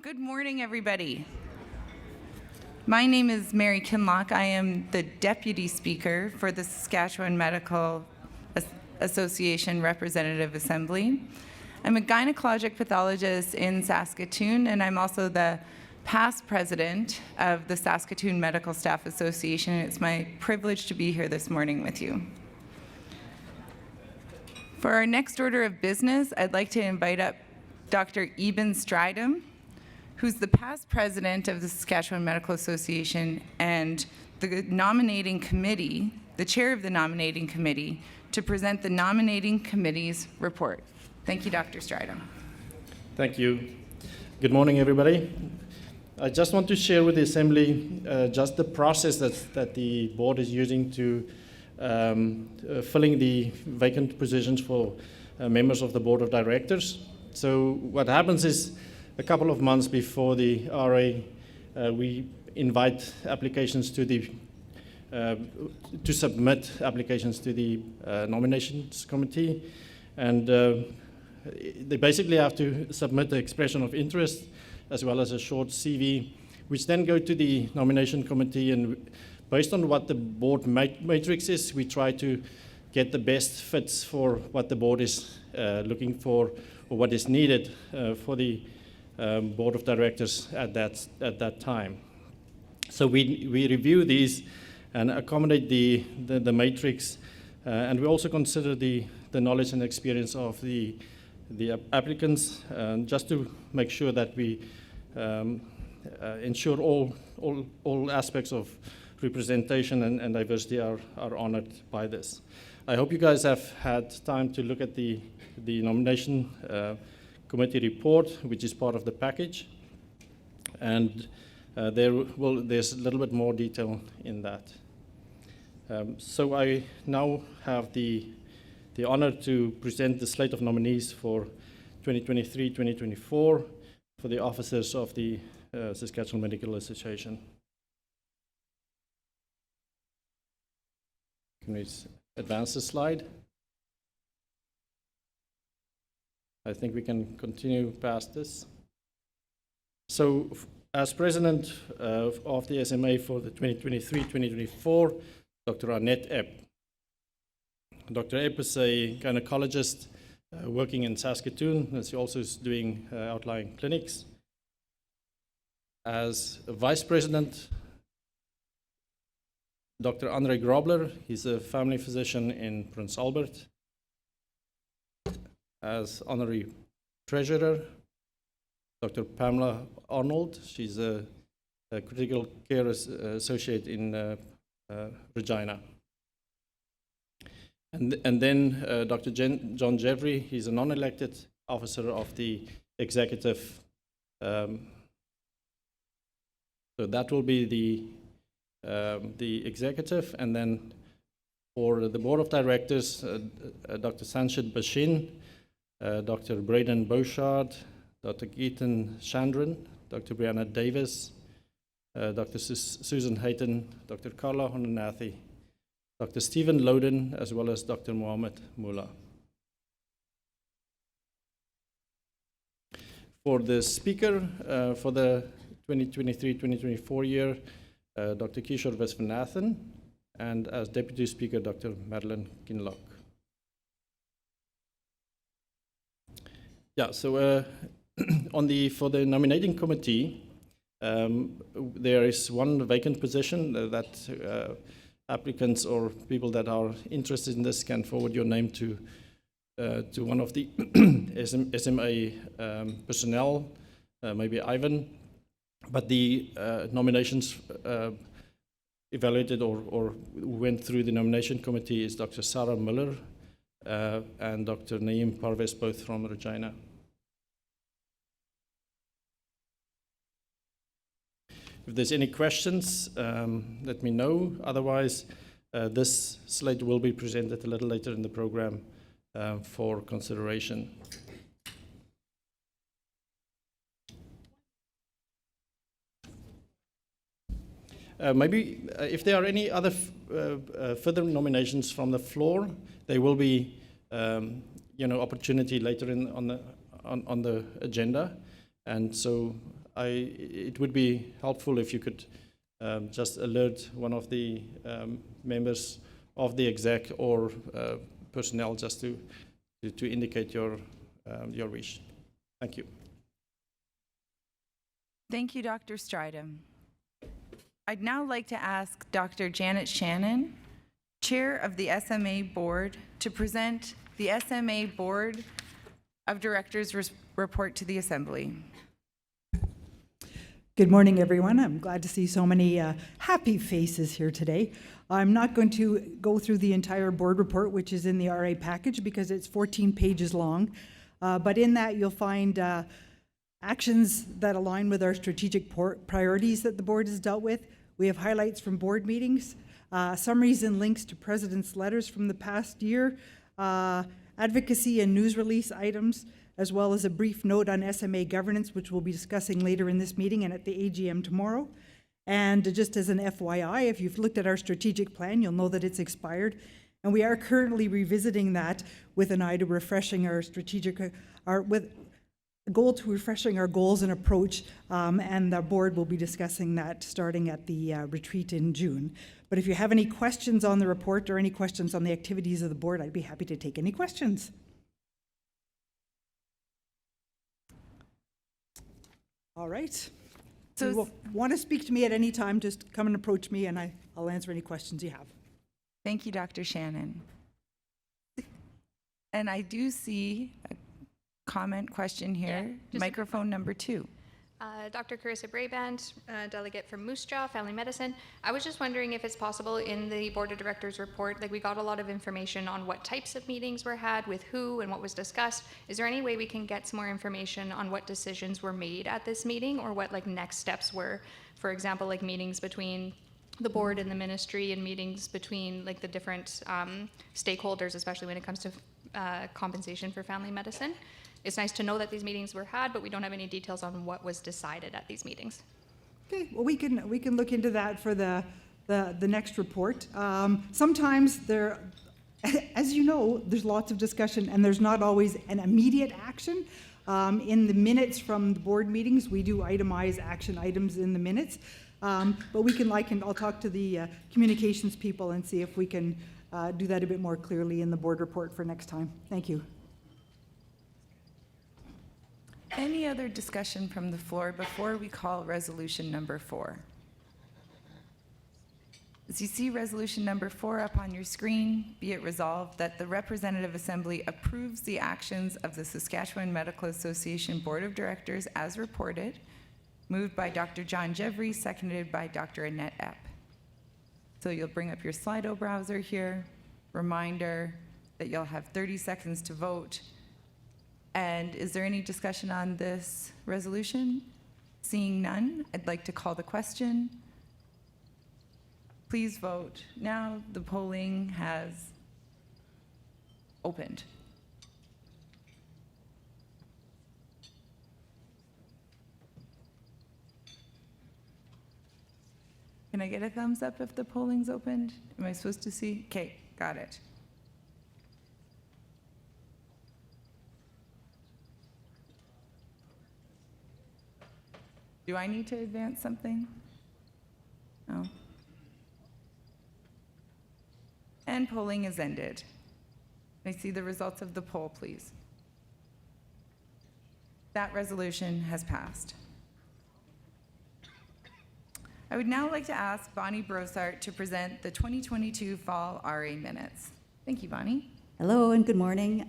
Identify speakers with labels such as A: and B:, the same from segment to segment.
A: Good morning, everybody. My name is Mary Kinlock. I am the Deputy Speaker for the Saskatchewan Medical Association Representative Assembly. I'm a gynecologic pathologist in Saskatoon, and I'm also the past president of the Saskatoon Medical Staff Association. It's my privilege to be here this morning with you. For our next order of business, I'd like to invite up Dr. Eben Strydom, who's the past president of the Saskatchewan Medical Association and the nominating committee, the chair of the nominating committee, to present the nominating committee's report. Thank you, Dr. Strydom.
B: Thank you. Good morning, everybody. I just want to share with the Assembly just the process that the board is using to filling the vacant positions for members of the board of directors. So what happens is, a couple of months before the RA, we invite applications to submit applications to the nominations committee, and they basically have to submit the expression of interest as well as a short CV, which then go to the nomination committee, and based on what the board matrix is, we try to get the best fits for what the board is looking for or what is needed for the board of directors at that time. So we review these and accommodate the matrix, and we also consider the knowledge and experience of the applicants, just to make sure that we ensure all aspects of representation and diversity are honored by this. I hope you guys have had time to look at the nomination committee report, which is part of the package, and there's a little bit more detail in that. So I now have the honor to present the slate of nominees for 2023-2024 for the officers of the Saskatchewan Medical Association. Can we advance the slide? I think we can continue past this. So, as president of the SMA for the 2023-2024, Dr. Annette Epp. Dr. Epp is a gynecologist working in Saskatoon, and she also is doing outlying clinics. As a vice president, Dr. Andre Grobler, he's a family physician in Prince Albert. As honorary treasurer, Dr. Pamela Arnold. She's a critical care associate in Regina. And then Dr. John Jeffrey, he's a non-elected officer of the executive. So that will be the executive, and then for the board of directors, Dr. Sanchit Bashin, Dr. Braden Bouchard, Dr. Geetan Chandran, Dr. Brianna Davis, Dr. Susan Hayton, Dr. Carla Honanathi, Dr. Stephen Loden, as well as Dr. Mohammed Mullah. For the speaker for the 2023-2024 year, Dr. Kishore Viswanathan, and as deputy speaker, Dr. Madeline Kinlock. Yeah, so for the nominating committee, there is one vacant position that applicants or people that are interested in this can forward your name to one of the SMA personnel, maybe Ivan. But the nominations evaluated or went through the nomination committee is Dr. Sarah Miller and Dr. Naeem Parvez, both from Regina. If there's any questions, let me know. Otherwise, this slate will be presented a little later in the program for consideration. Maybe if there are any other further nominations from the floor, there will be opportunity later on the agenda. And so it would be helpful if you could just alert one of the members of the exec or personnel just to indicate your wish. Thank you.
A: Thank you, Dr. Strydom. I'd now like to ask Dr. Janet Shannon, Chair of the SMA Board, to present the SMA Board of Directors report to the Assembly.
C: Good morning, everyone. I'm glad to see so many happy faces here today. I'm not going to go through the entire board report, which is in the RA package, because it's 14 pages long. But in that, you'll find actions that align with our strategic priorities that the board has dealt with. We have highlights from board meetings, summaries and links to president's letters from the past year, advocacy and news release items, as well as a brief note on SMA governance, which we'll be discussing later in this meeting and at the AGM tomorrow. And just as an FYI, if you've looked at our strategic plan, you'll know that it's expired. And we are currently revisiting that with an eye to refreshing our with a goal to refreshing our goals and approach, and the board will be discussing that starting at the retreat in June. But if you have any questions on the report or any questions on the activities of the board, I'd be happy to take any questions. All right. So if you want to speak to me at any time, just come and approach me and I'll answer any questions you have.
A: Thank you, Dr. Shannon. And I do see a question here.
D: Yeah,
A: Microphone number 2.
D: Dr. Carissa Brabant, delegate from Moose Jaw Family Medicine. I was just wondering if it's possible in the Board of Directors report, like we got a lot of information on what types of meetings were had, with who, and what was discussed. Is there any way we can get some more information on what decisions were made at this meeting, or what like next steps were? For example, like meetings between the board and the ministry, and meetings between like the different stakeholders, especially when it comes to compensation for family medicine. It's nice to know that these meetings were had, but we don't have any details on what was decided at these meetings.
C: Okay, well, we can look into that for the next report. Sometimes there, as you know, there's lots of discussion and there's not always an immediate action. In the minutes from the board meetings, we do itemize action items in the minutes. But I'll talk to the communications people and see if we can do that a bit more clearly in the board report for next time. Thank you.
A: Any other discussion from the floor before we call resolution number 4? As you see resolution number 4 up on your screen, be it resolved that the Representative Assembly approves the actions of the Saskatchewan Medical Association Board of Directors as reported, moved by Dr. John Jeffrey, seconded by Dr. Annette Epp. So you'll bring up your Slido browser here. Reminder that you'll have 30 seconds to vote. And is there any discussion on this resolution? Seeing none, I'd like to call the question. Please vote. Now the polling has opened. Can I get a thumbs up if the polling's opened? Am I supposed to see? Okay, got it. Do I need to advance something? No. And polling is ended. May I see the results of the poll, please? That resolution has passed. I would now like to ask Bonnie Brossart to present the 2022 Fall RA minutes. Thank you, Bonnie.
E: Hello and good morning.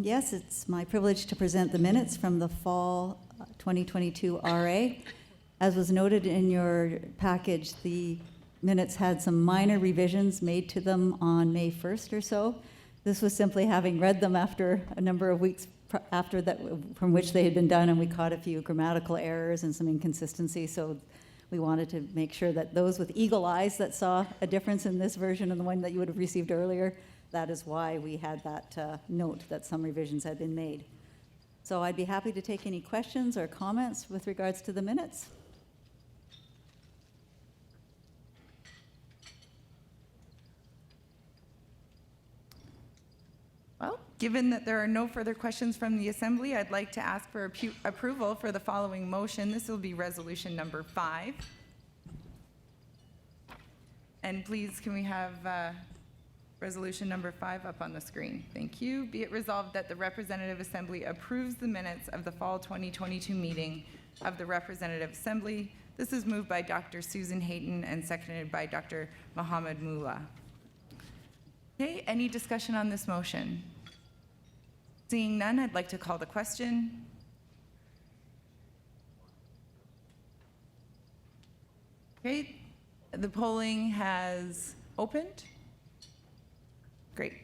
E: Yes, it's my privilege to present the minutes from the Fall 2022 RA. As was noted in your package, the minutes had some minor revisions made to them on May 1st or so. This was simply having read them after a number of weeks after that, from which they had been done, and we caught a few grammatical errors and some inconsistencies. So we wanted to make sure that those with eagle eyes that saw a difference in this version and the one that you would have received earlier, that is why we had that note that some revisions had been made. So I'd be happy to take any questions or comments with regards to the minutes.
A: Well, given that there are no further questions from the Assembly, I'd like to ask for approval for the following motion. This will be resolution number 5. And please, can we have resolution number 5 up on the screen? Thank you. Be it resolved that the Representative Assembly approves the minutes of the fall 2022 meeting of the Representative Assembly. This is moved by Dr. Susan Hayton and seconded by Dr. Mohammed Mullah. Okay, any discussion on this motion? Seeing none, I'd like to call the question. Okay, the polling has opened. Great.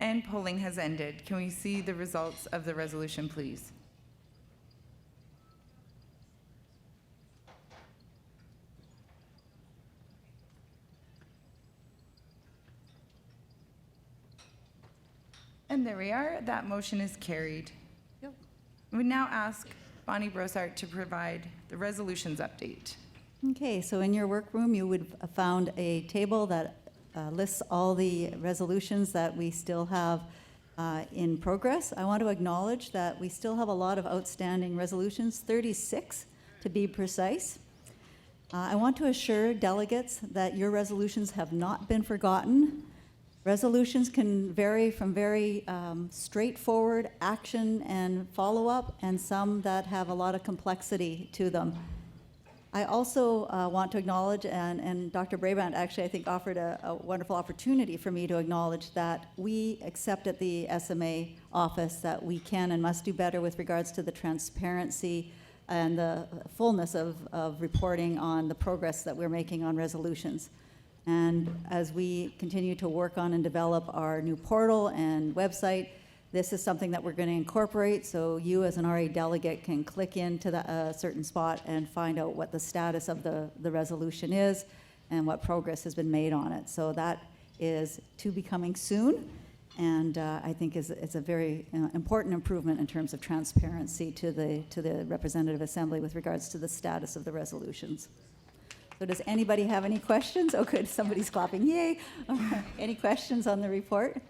A: And polling has ended. Can we see the results of the resolution, please? And there we are. That motion is carried. We now ask Bonnie Brossart to provide the resolutions update.
E: Okay, so in your workroom, you would have found a table that lists all the resolutions that we still have in progress. I want to acknowledge that we still have a lot of outstanding resolutions, 36 to be precise. I want to assure delegates that your resolutions have not been forgotten. Resolutions can vary from very straightforward action and follow-up, and some that have a lot of complexity to them. I also want to acknowledge, and Dr. Brabant actually, I think, offered a wonderful opportunity for me to acknowledge that we accept at the SMA office that we can and must do better with regards to the transparency and the fullness of reporting on the progress that we're making on resolutions. And as we continue to work on and develop our new portal and website, this is something that we're going to incorporate, so you as an RA delegate can click into a certain spot and find out what the status of the resolution is and what progress has been made on it. So that is to be coming soon, and I think it's a very important improvement in terms of transparency to the Representative Assembly with regards to the status of the resolutions. So does anybody have any questions? Oh, good, somebody's clapping, yay. Any questions on the report?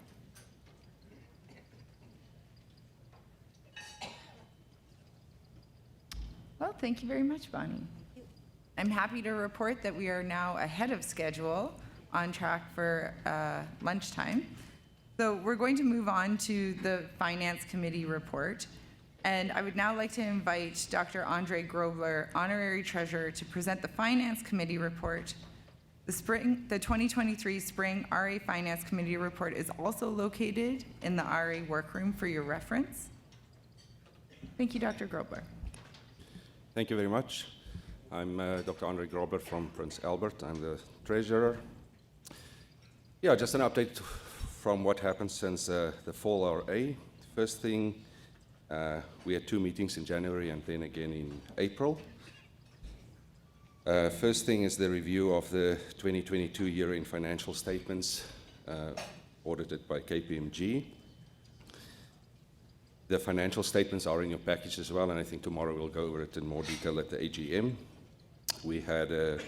A: Well, thank you very much, Bonnie. I'm happy to report that we are now ahead of schedule, on track for lunchtime. So we're going to move on to the Finance Committee report. And I would now like to invite Dr. Andre Grobler, Honorary Treasurer, to present the Finance Committee report. The 2023 Spring RA Finance Committee report is also located in the RA workroom for your reference. Thank you, Dr. Grobler.
F: Thank you very much. I'm Dr. Andre Grobler from Prince Albert. I'm the treasurer. Yeah, just an update from what happened since the fall RA. First thing, we had 2 meetings in January and then again in April. First thing is the review of the 2022 year-end financial statements audited by KPMG. The financial statements are in your package as well, and I think tomorrow we'll go over it in more detail at the AGM. We had a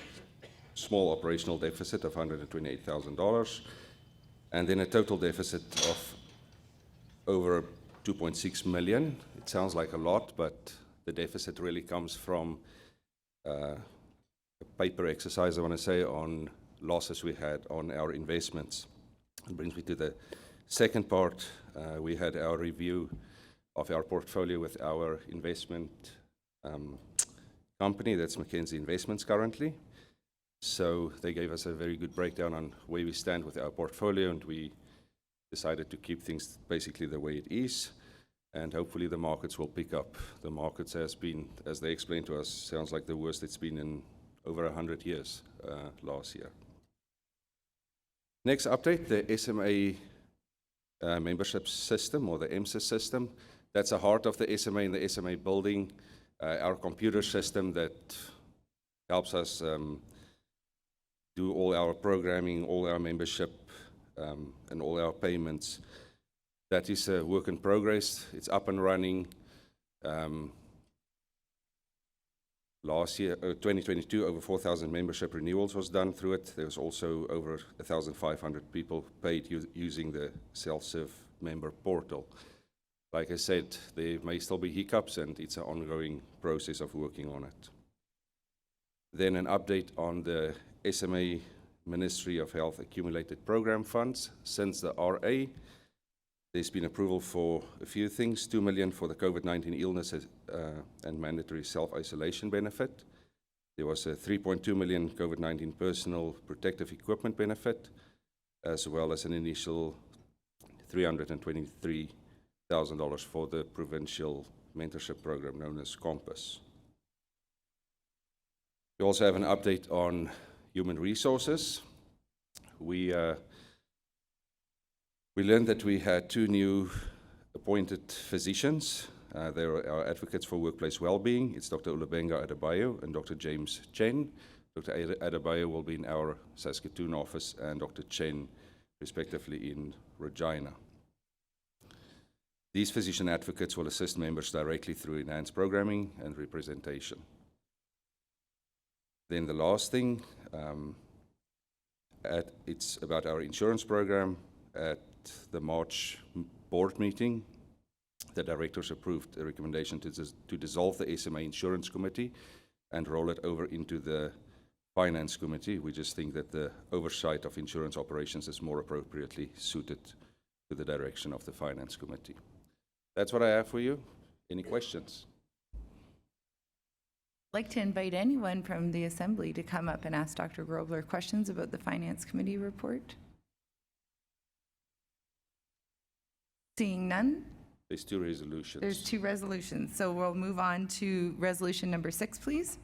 F: small operational deficit of $128,000, and then a total deficit of over $2.6 million. It sounds like a lot, but the deficit really comes from a paper exercise, I want to say, on losses we had on our investments. It brings me to the second part. We had our review of our portfolio with our investment company, that's Mackenzie Investments currently. So they gave us a very good breakdown on where we stand with our portfolio, and we decided to keep things basically the way it is, and hopefully the markets will pick up. The markets has been, as they explained to us, sounds like the worst it's been in over 100 years last year. Next update, the SMA membership system, or the MSIS system. That's the heart of the SMA in the SMA building. Our computer system that helps us do all our programming, all our membership, and all our payments. That is a work in progress. It's up and running. Last year, 2022, over 4,000 membership renewals was done through it. There was also over 1,500 people paid using the self-serve member portal. Like I said, there may still be hiccups, and it's an ongoing process of working on it. Then an update on the SMA Ministry of Health accumulated program funds. Since the RA, there's been approval for a few things, 2 million for the COVID-19 illness and mandatory self-isolation benefit. There was a 3.2 million COVID-19 personal protective equipment benefit, as well as an initial $323,000 for the provincial mentorship program known as Compass. We also have an update on human resources. We learned that we had 2 new appointed physicians. They are our advocates for workplace well-being. It's Dr. Olubenga Adebayo and Dr. James Chen. Dr. Adebayo will be in our Saskatoon office, and Dr. Chen, respectively, in Regina. These physician advocates will assist members directly through enhanced programming and representation. Then the last thing, it's about our insurance program. At the March board meeting, the directors approved a recommendation to dissolve the SMA Insurance Committee and roll it over into the Finance Committee. We just think that the oversight of insurance operations is more appropriately suited to the direction of the Finance Committee. That's what I have for you. Any questions?
A: I'd like to invite anyone from the Assembly to come up and ask Dr. Grobler questions about the Finance Committee report. Seeing none,
F: There's 2 resolutions.
A: there's 2 resolutions. So we'll move on to resolution number 6, please.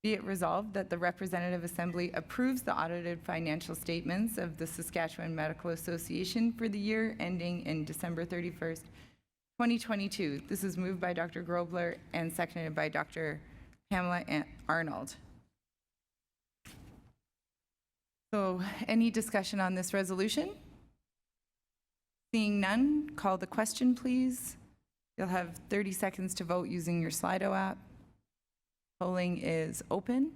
A: Be it resolved that the Representative Assembly approves the audited financial statements of the Saskatchewan Medical Association for the year ending in December 31st, 2022. This is moved by Dr. Grobler and seconded by Dr. Pamela Arnold. So any discussion on this resolution? Seeing none, call the question, please. You'll have 30 seconds to vote using your Slido app. Polling is open.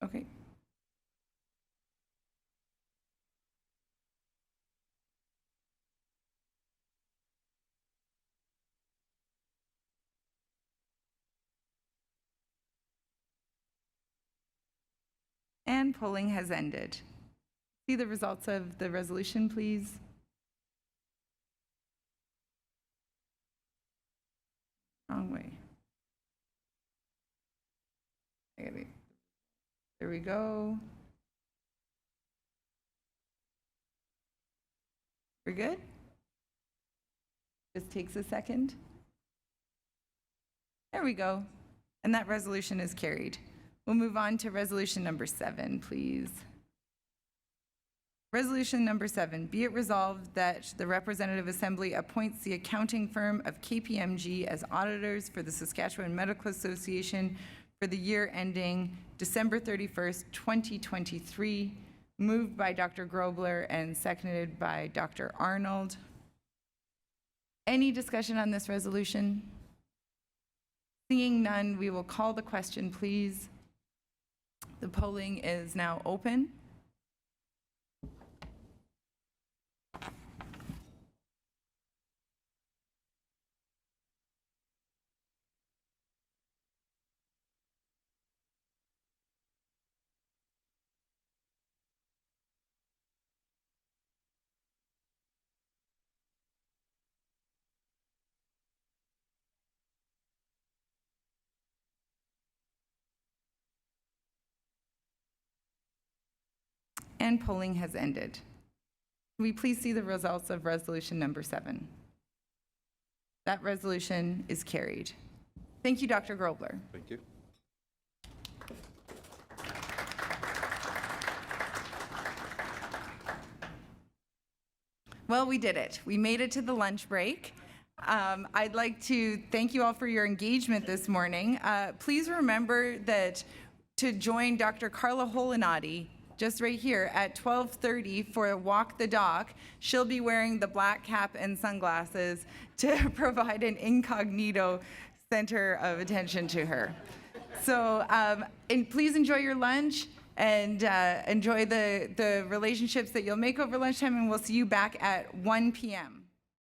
A: Okay. And polling has ended. See the results of the resolution, please. Wrong way. There we go. We're good? Just takes a second. There we go. And that resolution is carried. We'll move on to resolution number 7, please. Resolution number 7, be it resolved that the Representative Assembly appoints the accounting firm of KPMG as auditors for the Saskatchewan Medical Association for the year ending December 31st, 2023, moved by Dr. Grobler and seconded by Dr. Arnold. Any discussion on this resolution? Seeing none, we will call the question, please. The polling is now open. And polling has ended. Can we please see the results of resolution number 7? That resolution is carried. Thank you, Dr. Grobler.
F: Thank you.
A: Well, we did it. We made it to the lunch break. I'd like to thank you all for your engagement this morning. Please remember that to join Dr. Carla Holinati just right here at 12:30 for Walk the Dock. She'll be wearing the black cap and sunglasses to provide an incognito center of attention to her. So, and please enjoy your lunch and enjoy the relationships that you'll make over lunchtime, and we'll see you back at 1 p.m.